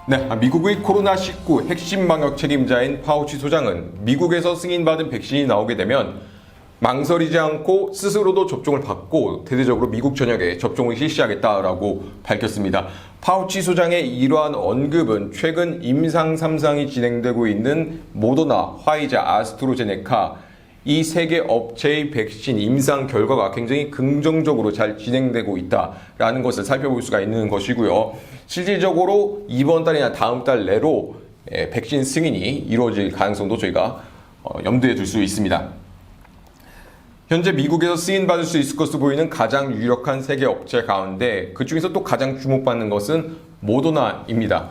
네, 미국의 코로나19 핵심 방역 책임자인 파우치 소장은 미국에서 승인받은 백신이 나오게 되면 망설이지 않고 스스로도 접종을 받고 대대적으로 미국 전역에 접종을 실시하겠다라고 밝혔습니다. 파우치 소장의 이러한 언급은 최근 임상 3상이 진행되고 있는 모더나, 화이자, 아스트로제네카 이 세 개 업체의 백신 임상 결과가 굉장히 긍정적으로 잘 진행되고 있다라는 것을 살펴볼 수가 있는 것이고요. 실질적으로 이번 달이나 다음 달 내로 백신 승인이 이루어질 가능성도 저희가 염두에 둘 수 있습니다. 현재 미국에서 승인받을 수 있을 것으로 보이는 가장 유력한 세 개 업체 가운데 그 중에서 또 가장 주목받는 것은 모더나입니다.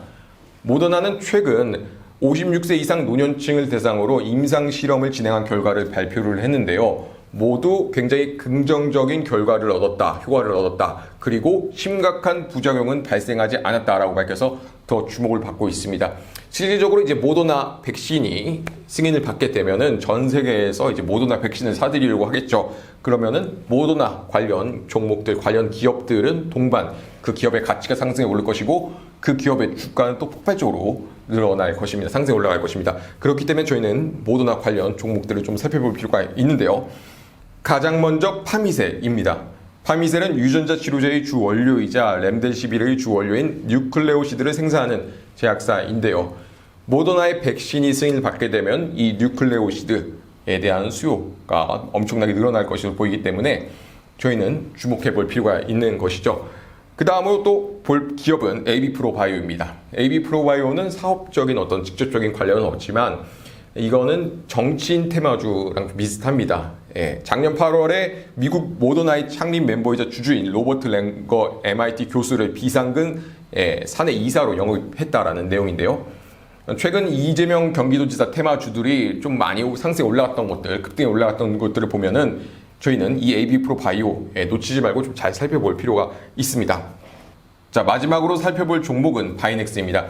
모더나는 최근 56세 이상 노년층을 대상으로 임상 실험을 진행한 결과를 발표를 했는데요. 모두 굉장히 긍정적인 결과를 얻었다, 효과를 얻었다, 그리고 심각한 부작용은 발생하지 않았다라고 밝혀서 더 주목을 받고 있습니다. 실질적으로 이제 모더나 백신이 승인을 받게 되면은 전 세계에서 이제 모더나 백신을 사들이려고 하겠죠. 그러면은 모더나 관련 종목들, 관련 기업들은 동반 그 기업의 가치가 상승해 오를 것이고 그 기업의 주가는 또 폭발적으로 늘어날 것입니다. 상승해 올라갈 것입니다. 그렇기 때문에 저희는 모더나 관련 종목들을 좀 살펴볼 필요가 있는데요. 가장 먼저 파미셀입니다. 파미셀은 유전자 치료제의 주 원료이자 렘데시비르의 주 원료인 뉴클레오시드를 생산하는 제약사인데요. 모더나의 백신이 승인을 받게 되면 이 뉴클레오시드에 대한 수요가 엄청나게 늘어날 것으로 보이기 때문에 저희는 주목해 볼 필요가 있는 것이죠. 그 다음으로 또 볼 기업은 AB프로바이오입니다. AB프로바이오는 사업적인 어떤 직접적인 관련은 없지만 이거는 정치인 테마주랑 비슷합니다. 작년 8월에 미국 모더나의 창립 멤버이자 주주인 로버트 랭거 MIT 교수를 비상근 사내 이사로 영입했다라는 내용인데요. 최근 이재명 경기도지사 테마주들이 좀 많이 상승에 올라갔던 것들, 급등에 올라갔던 것들을 보면은 저희는 이 AB프로바이오에 놓치지 말고 좀 잘 살펴볼 필요가 있습니다. 자, 마지막으로 살펴볼 종목은 바이넥스입니다.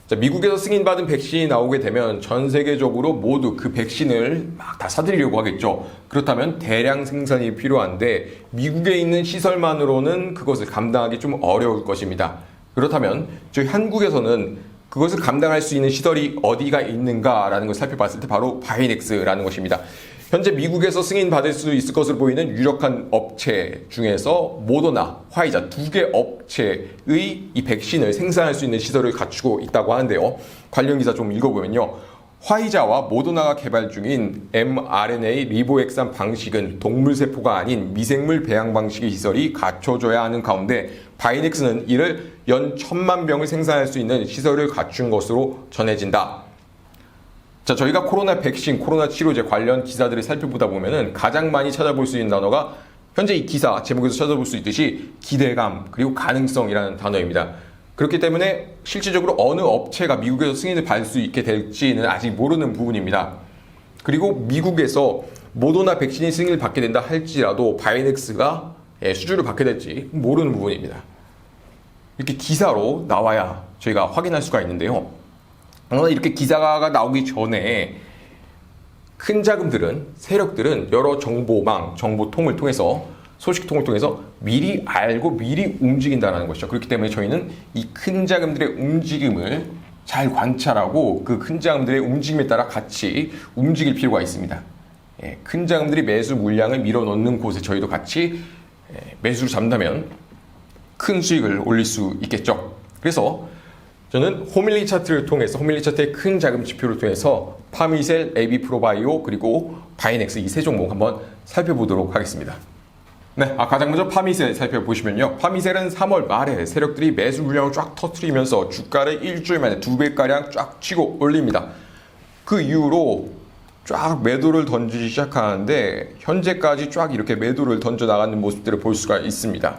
자, 미국에서 승인받은 백신이 나오게 되면 전 세계적으로 모두 그 백신을 막 다 사들이려고 하겠죠. 그렇다면 대량 생산이 필요한데 미국에 있는 시설만으로는 그것을 감당하기 좀 어려울 것입니다. 그렇다면 저희 한국에서는 그것을 감당할 수 있는 시설이 어디가 있는가라는 걸 살펴봤을 때 바로 바이넥스라는 것입니다. 현재 미국에서 승인받을 수 있을 것으로 보이는 유력한 업체 중에서 모더나, 화이자 두 개 업체의 이 백신을 생산할 수 있는 시설을 갖추고 있다고 하는데요. 관련 기사 좀 읽어보면요. 화이자와 모더나가 개발 중인 mRNA 리보엑산 방식은 동물세포가 아닌 미생물 배양 방식의 시설이 갖춰져야 하는 가운데 바이넥스는 이를 연 1000만 병을 생산할 수 있는 시설을 갖춘 것으로 전해진다. 자, 저희가 코로나 백신, 코로나 치료제 관련 기사들을 살펴보다 보면은 가장 많이 찾아볼 수 있는 단어가 현재 이 기사 제목에서 찾아볼 수 있듯이 기대감 그리고 가능성이라는 단어입니다. 그렇기 때문에 실질적으로 어느 업체가 미국에서 승인을 받을 수 있게 될지는 아직 모르는 부분입니다. 그리고 미국에서 모더나 백신이 승인을 받게 된다 할지라도 바이넥스가 수주를 받게 될지 모르는 부분입니다. 이렇게 기사로 나와야 저희가 확인할 수가 있는데요. 그러나 이렇게 기사가 나오기 전에 큰 자금들은, 세력들은 여러 정보망, 정보통을 통해서, 소식통을 통해서 미리 알고 미리 움직인다는 것이죠. 그렇기 때문에 저희는 이 큰 자금들의 움직임을 잘 관찰하고 그 큰 자금들의 움직임에 따라 같이 움직일 필요가 있습니다. 큰 자금들이 매수 물량을 밀어넣는 곳에 저희도 같이 매수를 잡는다면 큰 수익을 올릴 수 있겠죠. 그래서 저는 호밀리 차트를 통해서, 호밀리 차트의 큰 자금 지표를 통해서 파미셀, AB프로바이오 그리고 바이넥스 이 세 종목 한번 살펴보도록 하겠습니다. 네, 가장 먼저 파미셀 살펴보시면요. 파미셀은 3월 말에 세력들이 매수 물량을 쫙 터트리면서 주가를 일주일 만에 2배가량 쫙 치고 올립니다. 그 이후로 쫙 매도를 던지기 시작하는데 현재까지 쫙 이렇게 매도를 던져 나가는 모습들을 볼 수가 있습니다.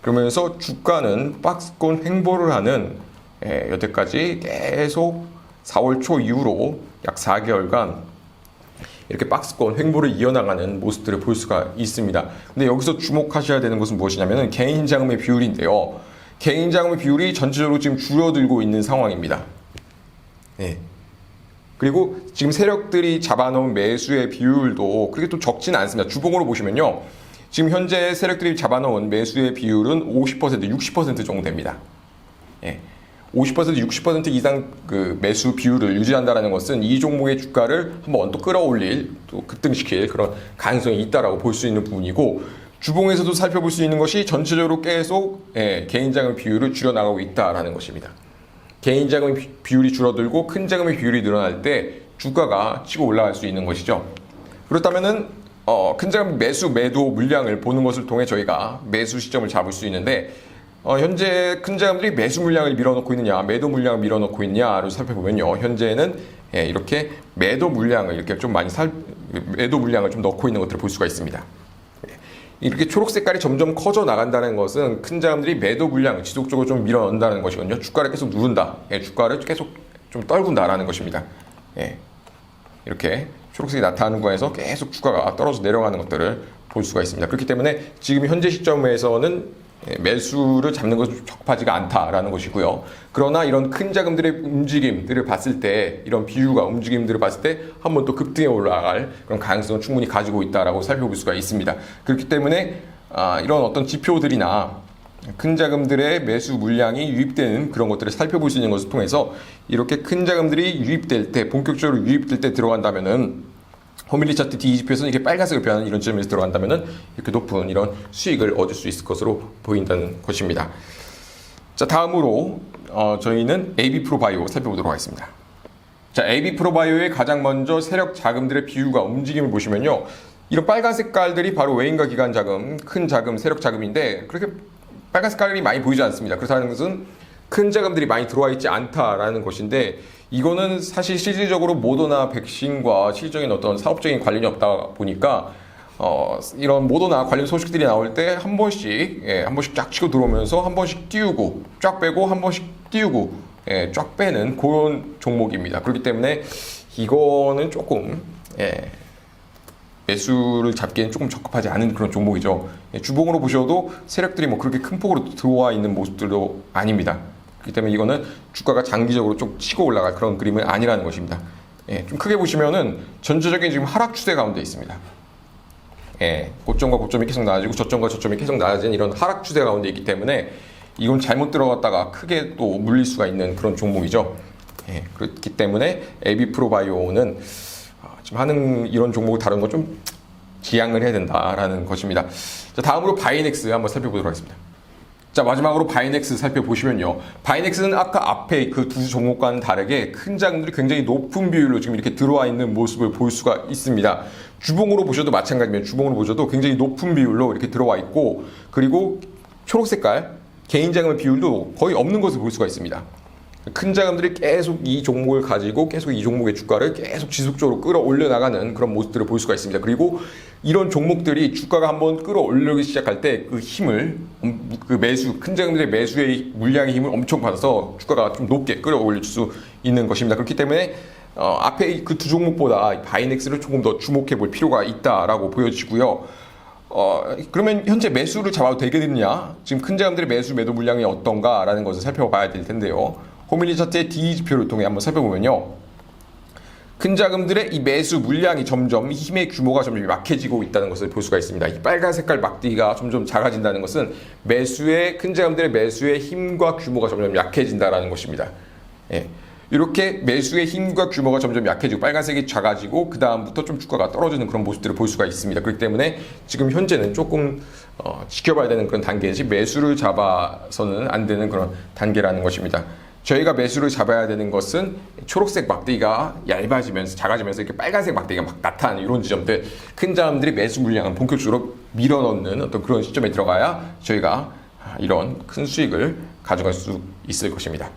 그러면서 주가는 박스권 횡보를 하는 여태까지 계속 4월 초 이후로 약 4개월간 이렇게 박스권 횡보를 이어나가는 모습들을 볼 수가 있습니다. 근데 여기서 주목하셔야 되는 것은 무엇이냐면 개인 자금의 비율인데요. 개인 자금의 비율이 전체적으로 지금 줄어들고 있는 상황입니다. 그리고 지금 세력들이 잡아놓은 매수의 비율도 그렇게 또 적지는 않습니다. 주봉으로 보시면요. 지금 현재 세력들이 잡아놓은 매수의 비율은 50%, 60% 정도 됩니다. 50% 60% 이상 그 매수 비율을 유지한다는 것은 이 종목의 주가를 한번 또 끌어올릴, 또 급등시킬 그런 가능성이 있다라고 볼 수 있는 부분이고, 주봉에서도 살펴볼 수 있는 것이 전체적으로 계속 개인 자금 비율을 줄여나가고 있다라는 것입니다. 개인 자금 비율이 줄어들고 큰 자금의 비율이 늘어날 때 주가가 치고 올라갈 수 있는 것이죠. 그렇다면은 큰 자금 매수 매도 물량을 보는 것을 통해 저희가 매수 시점을 잡을 수 있는데, 현재 큰 자금들이 매수 물량을 밀어넣고 있느냐, 매도 물량을 밀어넣고 있느냐를 살펴보면요, 현재는 이렇게 매도 물량을 이렇게 좀 많이 매도 물량을 좀 넣고 있는 것들을 볼 수가 있습니다. 이렇게 초록 색깔이 점점 커져 나간다는 것은 큰 자금들이 매도 물량을 지속적으로 좀 밀어넣는다는 것이거든요. 주가를 계속 누른다, 주가를 계속 좀 떨군다라는 것입니다. 이렇게 초록색이 나타나는 구간에서 계속 주가가 떨어져 내려가는 것들을 볼 수가 있습니다. 그렇기 때문에 지금 현재 시점에서는 매수를 잡는 것은 적합하지가 않다라는 것이고요. 그러나 이런 큰 자금들의 움직임들을 봤을 때, 이런 비율과 움직임들을 봤을 때 한번 또 급등에 올라갈 그런 가능성을 충분히 가지고 있다라고 살펴볼 수가 있습니다. 그렇기 때문에 이런 어떤 지표들이나 큰 자금들의 매수 물량이 유입되는 그런 것들을 살펴볼 수 있는 것을 통해서, 이렇게 큰 자금들이 유입될 때, 본격적으로 유입될 때 들어간다면은, 호밀리 차트 D 지표에서는 이렇게 빨간색을 변하는 이런 지점에서 들어간다면은 이렇게 높은 이런 수익을 얻을 수 있을 것으로 보인다는 것입니다. 자, 다음으로 저희는 AB 프로바이오 살펴보도록 하겠습니다. 자, AB 프로바이오의 가장 먼저 세력 자금들의 비율과 움직임을 보시면요, 이런 빨간 색깔들이 바로 외인과 기관 자금, 큰 자금, 세력 자금인데, 그렇게 빨간 색깔이 많이 보이지 않습니다. 그렇다는 것은 큰 자금들이 많이 들어와 있지 않다라는 것인데, 이거는 사실 실질적으로 모더나 백신과 실질적인 어떤 사업적인 관련이 없다 보니까 이런 모더나 관련 소식들이 나올 때 한 번씩 한 번씩 쫙 치고 들어오면서 한 번씩 띄우고 쫙 빼고 한 번씩 띄우고 쫙 빼는 그런 종목입니다. 그렇기 때문에 이거는 조금 매수를 잡기엔 조금 적합하지 않은 그런 종목이죠. 주봉으로 보셔도 세력들이 뭐 그렇게 큰 폭으로 들어와 있는 모습들도 아닙니다. 그렇기 때문에 이거는 주가가 장기적으로 좀 치고 올라갈 그런 그림은 아니라는 것입니다. 좀 크게 보시면은 전체적인 지금 하락 추세 가운데 있습니다. 고점과 고점이 계속 낮아지고 저점과 저점이 계속 낮아지는 이런 하락 추세 가운데 있기 때문에 이건 잘못 들어갔다가 크게 또 물릴 수가 있는 그런 종목이죠. 그렇기 때문에 AB 프로바이오는 지금 하는 이런 종목을 다룬 거 좀 지양을 해야 된다라는 것입니다. 자, 다음으로 바이넥스 한번 살펴보도록 하겠습니다. 자, 마지막으로 바이넥스 살펴보시면요, 바이넥스는 아까 앞에 그 두 종목과는 다르게 큰 자금들이 굉장히 높은 비율로 지금 이렇게 들어와 있는 모습을 볼 수가 있습니다. 주봉으로 보셔도 마찬가지면, 주봉으로 보셔도 굉장히 높은 비율로 이렇게 들어와 있고, 그리고 초록 색깔 개인 자금의 비율도 거의 없는 것을 볼 수가 있습니다. 큰 자금들이 계속 이 종목을 가지고 계속 이 종목의 주가를 계속 지속적으로 끌어올려 나가는 그런 모습들을 볼 수가 있습니다. 그리고 이런 종목들이 주가가 한번 끌어올리기 시작할 때 그 힘을, 그 매수, 큰 자금들의 매수의 물량의 힘을 엄청 받아서 주가가 좀 높게 끌어올릴 수 있는 것입니다. 그렇기 때문에 앞에 그 두 종목보다 바이넥스를 조금 더 주목해 볼 필요가 있다라고 보여지고요. 그러면 현재 매수를 잡아도 되겠느냐? 지금 큰 자금들의 매수 매도 물량이 어떤가라는 것을 살펴봐야 될 텐데요. 호밀리 차트의 D 지표를 통해 한번 살펴보면요, 큰 자금들의 이 매수 물량이 점점, 힘의 규모가 점점 약해지고 있다는 것을 볼 수가 있습니다. 이 빨간 색깔 막대기가 점점 작아진다는 것은 큰 자금들의 매수의 힘과 규모가 점점 약해진다는 것입니다. 이렇게 매수의 힘과 규모가 점점 약해지고 빨간색이 작아지고 그 다음부터 좀 주가가 떨어지는 그런 모습들을 볼 수가 있습니다. 그렇기 때문에 지금 현재는 조금 지켜봐야 되는 그런 단계이지, 매수를 잡아서는 안 되는 그런 단계라는 것입니다. 저희가 매수를 잡아야 되는 것은 초록색 막대기가 얇아지면서 작아지면서 이렇게 빨간색 막대기가 막 나타나는 이런 지점들, 큰 자금들이 매수 물량을 본격적으로 밀어넣는 어떤 그런 시점에 들어가야 저희가 이런 큰 수익을 가져갈 수 있을 것입니다.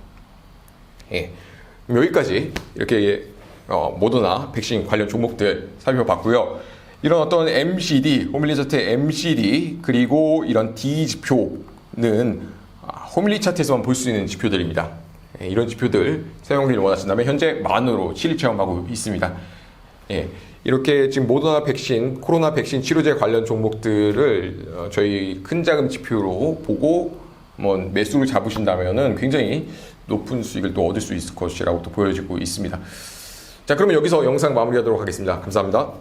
여기까지 이렇게 모더나 백신 관련 종목들 살펴봤고요. 이런 어떤 MCD, 호밀리 차트의 MCD, 그리고 이런 D 지표는 호밀리 차트에서만 볼 수 있는 지표들입니다. 이런 지표들 사용률을 원하신다면 현재 만으로 실익 체험하고 있습니다. 이렇게 지금 모더나 백신, 코로나 백신 치료제 관련 종목들을 저희 큰 자금 지표로 보고 매수를 잡으신다면은 굉장히 높은 수익을 또 얻을 수 있을 것이라고 또 보여지고 있습니다. 자, 그러면 여기서 영상 마무리하도록 하겠습니다. 감사합니다.